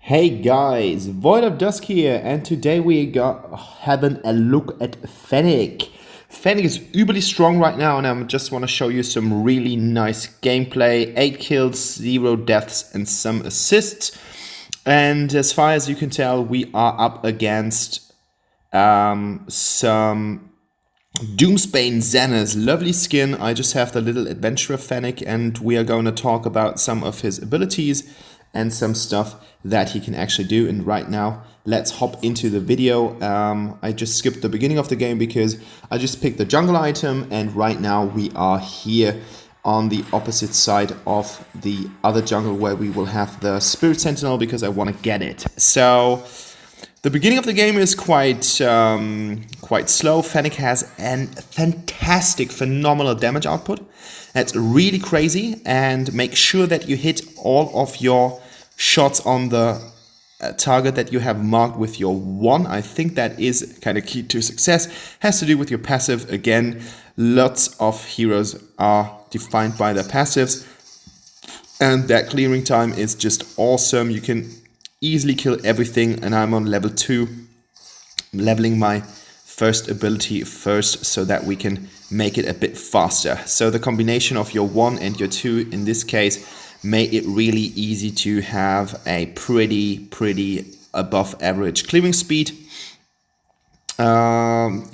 Hey guys, Void of Dusk here, and today we got having a look at Fennik. Fennik is uberly strong right now, and I just want to show you some really nice gameplay. 8 kills, 0 deaths, and some assists. And as far as you can tell, we are up against some Doomsbane Xana's lovely skin. I just have the little adventurer Fennik, and we are going to talk about some of his abilities and some stuff that he can actually do. And right now, let's hop into the video. I just skipped the beginning of the game because I just picked the jungle item, and right now we are here on the opposite side of the other jungle where we will have the Spirit Sentinel because I want to get it. So the beginning of the game is quite slow. Fennik has a fantastic, phenomenal damage output. That's really crazy, and make sure that you hit all of your shots on the target that you have marked with your 1. I think that is kind of key to success. Has to do with your passive. Again, lots of heroes are defined by their passives, and that clearing time is just awesome. You can easily kill everything, and I'm on level 2, leveling my first ability first so that we can make it a bit faster. So the combination of your 1 and your 2 in this case made it really easy to have a pretty above average clearing speed. Wonder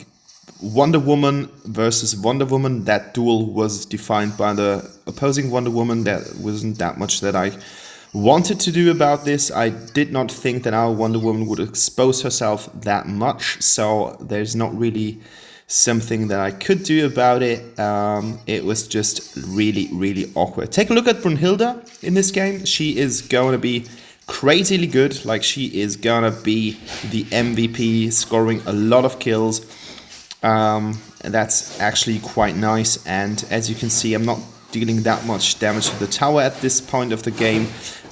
Woman versus Wonder Woman, that duel was defined by the opposing Wonder Woman. There wasn't that much that I wanted to do about this. I did not think that our Wonder Woman would expose herself that much, so there's not really something that I could do about it. It was just really awkward. Take a look at Brunhilde in this game. She is going to be crazily good. Like, she is gonna be the MVP, scoring a lot of kills. That's actually quite nice, and as you can see, I'm not dealing that much damage to the tower at this point of the game,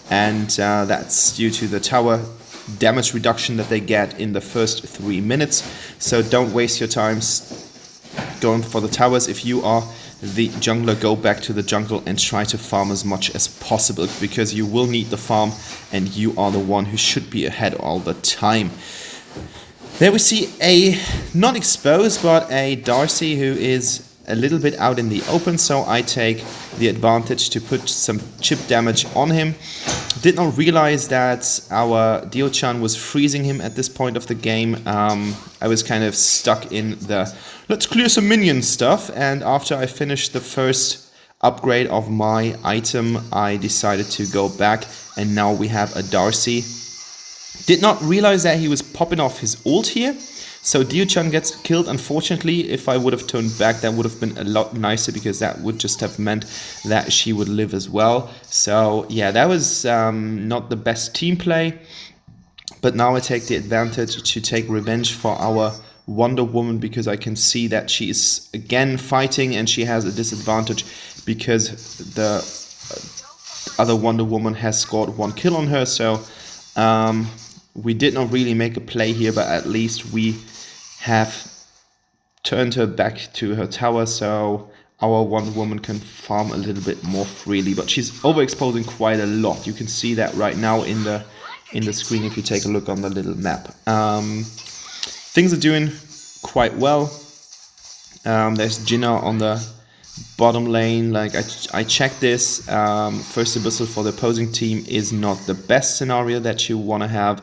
and that's due to the tower damage reduction that they get in the first 3 minutes. So don't waste your time going for the towers. If you are the jungler, go back to the jungle and try to farm as much as possible, because you will need the farm, and you are the one who should be ahead all the time. There we see a, not exposed, but a Darcy who is a little bit out in the open, so I take the advantage to put some chip damage on him. Did not realize that our Dio-chan was freezing him at this point of the game. I was kind of stuck in the let's clear some minion stuff, and after I finished the first upgrade of my item, I decided to go back, and now we have a Darcy. Did not realize that he was popping off his ult here. So Dio-chan gets killed. Unfortunately, if I would have turned back, that would have been a lot nicer, because that would just have meant that she would live as well. So yeah, that was not the best team play. But now I take the advantage to take revenge for our Wonder Woman, because I can see that she is again fighting, and she has a disadvantage because the other Wonder Woman has scored 1 kill on her. So we did not really make a play here, but at least we have turned her back to her tower, so our Wonder Woman can farm a little bit more freely. But she's overexposing quite a lot. You can see that right now in the screen if you take a look on the little map. Things are doing quite well. There's Jinna on the bottom lane. Like, I checked this. First Abyssal for the opposing team is not the best scenario that you want to have,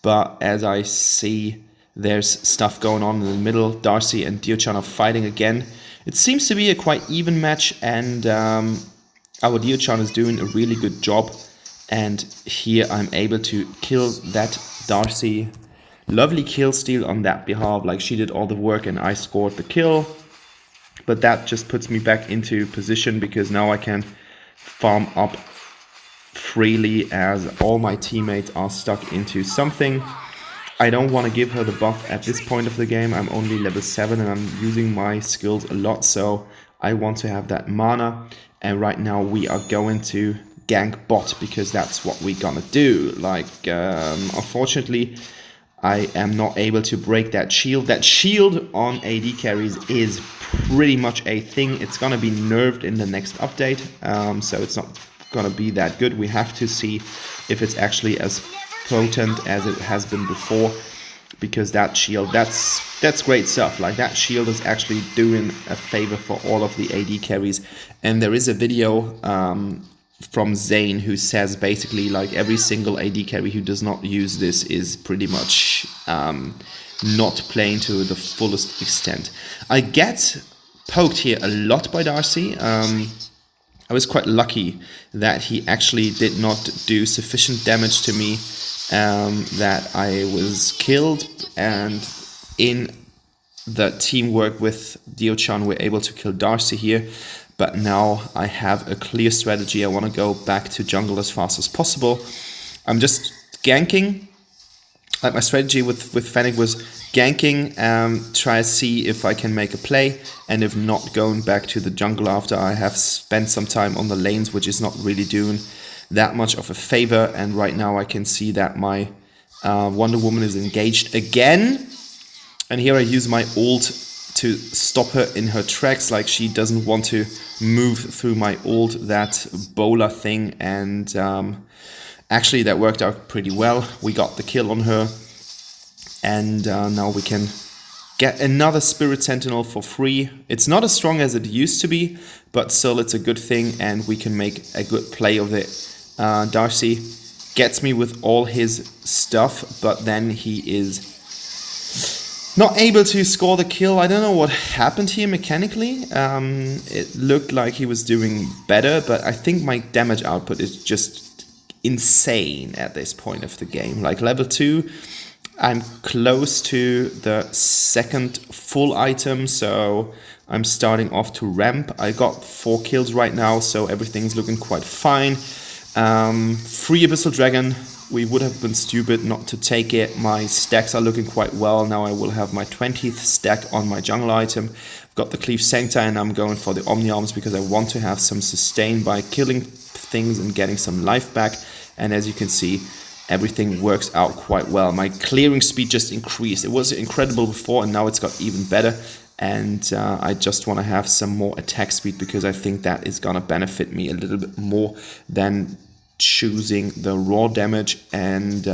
but as I see, there's stuff going on in the middle. Darcy and Dio-chan are fighting again. It seems to be a quite even match, and our Dio-chan is doing a really good job, and here I'm able to kill that Darcy. Lovely kill steal on that behalf. Like, she did all the work and I scored the kill. But that just puts me back into position, because now I can farm up freely as all my teammates are stuck into something. I don't want to give her the buff at this point of the game. I'm only level 7 and I'm using my skills a lot, so I want to have that mana. And right now we are going to gank bot, because that's what we're gonna do. Like, unfortunately, I am not able to break that shield. That shield on AD carries is pretty much a thing. It's gonna be nerfed in the next update, so it's not gonna be that good. We have to see if it's actually as potent as it has been before, because that shield, that's great stuff. Like, that shield is actually doing a favor for all of the AD carries. And there is a video from Zane who says basically like every single AD carry who does not use this is pretty much not playing to the fullest extent. I get poked here a lot by Darcy. I was quite lucky that he actually did not do sufficient damage to me, that I was killed, and in the teamwork with Dio-chan we're able to kill Darcy here. But now I have a clear strategy. I want to go back to jungle as fast as possible. I'm just ganking. Like, my strategy with Fennik was ganking, try to see if I can make a play, and if not, going back to the jungle after I have spent some time on the lanes, which is not really doing that much of a favor. And right now I can see that my Wonder Woman is engaged again. And here I use my ult to stop her in her tracks. Like, she doesn't want to move through my ult, that bowler thing, and actually that worked out pretty well. We got the kill on her, and now we can get another Spirit Sentinel for free. It's not as strong as it used to be, but still it's a good thing, and we can make a good play of it. Darcy gets me with all his stuff, but then he is not able to score the kill. I don't know what happened here mechanically. It looked like he was doing better, but I think my damage output is just insane at this point of the game. Like, level 2, I'm close to the second full item, so I'm starting off to ramp. I got 4 kills right now, so everything's looking quite fine. Free Abyssal Dragon. We would have been stupid not to take it. My stacks are looking quite well. Now I will have my 20th stack on my jungle item. I've got the Cleave Sancti, and I'm going for the Omni Arms because I want to have some sustain by killing things and getting some life back. And as you can see, everything works out quite well. My clearing speed just increased. It was incredible before, and now it's got even better. And I just want to have some more attack speed because I think that is going to benefit me a little bit more than choosing the raw damage. And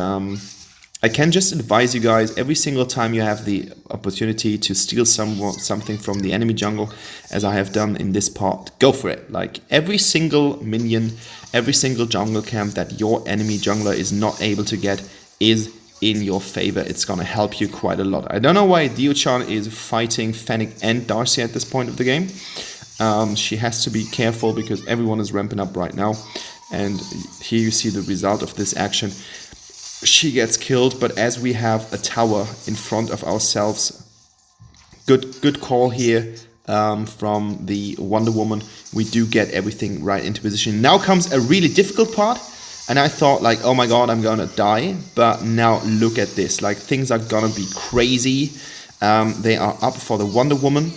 I can just advise you guys, every single time you have the opportunity to steal something from the enemy jungle, as I have done in this part, go for it. Like, every single minion, every single jungle camp that your enemy jungler is not able to get is in your favor. It's gonna help you quite a lot. I don't know why Dio-chan is fighting Fennik and Darcy at this point of the game. She has to be careful because everyone is ramping up right now. And here you see the result of this action. She gets killed, but as we have a tower in front of ourselves, good call here from the Wonder Woman. We do get everything right into position. Now comes a really difficult part, and I thought like, oh my god, I'm gonna die. But now look at this, like, things are gonna be crazy. They are up for the Wonder Woman,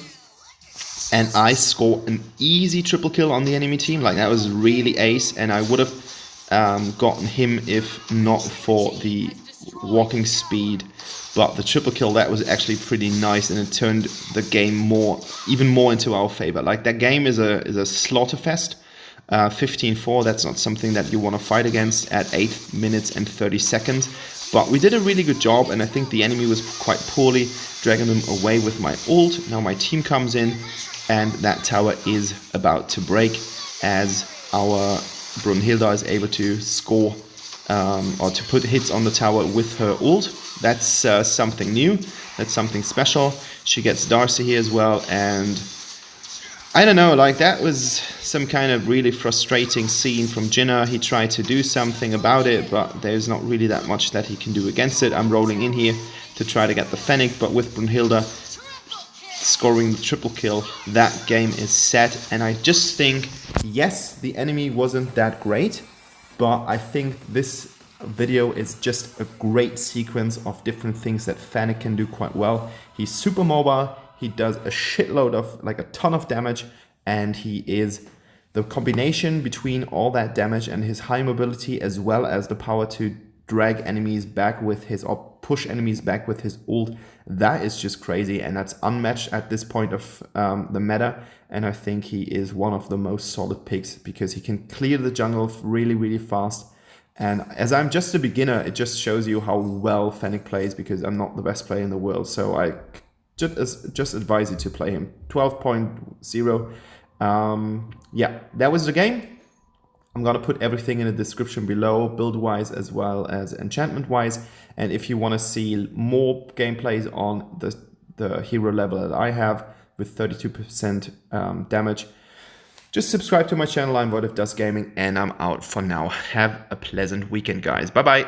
and I score an easy triple kill on the enemy team. Like, that was really ace, and I would have gotten him if not for the walking speed. But the triple kill, that was actually pretty nice, and it turned the game even more into our favor. Like, that game is a slaughterfest. 15-4, that's not something that you want to fight against at 8 minutes and 30 seconds. But we did a really good job, and I think the enemy was quite poorly, dragging them away with my ult. Now my team comes in, and that tower is about to break as our Brunhilde is able to score or to put hits on the tower with her ult. That's something new, that's something special. She gets Darcy here as well, and I don't know, like, that was some kind of really frustrating scene from Jinnah. He tried to do something about it, but there's not really that much that he can do against it. I'm rolling in here to try to get the Fennik, but with Brunhilde scoring the triple kill, that game is set. And I just think, yes, the enemy wasn't that great, but I think this video is just a great sequence of different things that Fennik can do quite well. He's super mobile, he does a shitload of, like, a ton of damage, and he is the combination between all that damage and his high mobility, as well as the power to drag enemies back with his, or push enemies back with his ult. That is just crazy, and that's unmatched at this point of the meta. And I think he is one of the most solid picks because he can clear the jungle really, really fast, And as I'm just a beginner, it just shows you how well Fennik plays, because I'm not the best player in the world. So I just advise you to play him. 12.0. Yeah, that was the game. I'm gonna put everything in the description below, build-wise as well as enchantment-wise. And if you want to see more gameplays on the hero level that I have with 32% damage, just subscribe to my channel. I'm What If Does Gaming, and I'm out for now. Have a pleasant weekend, guys. Bye-bye.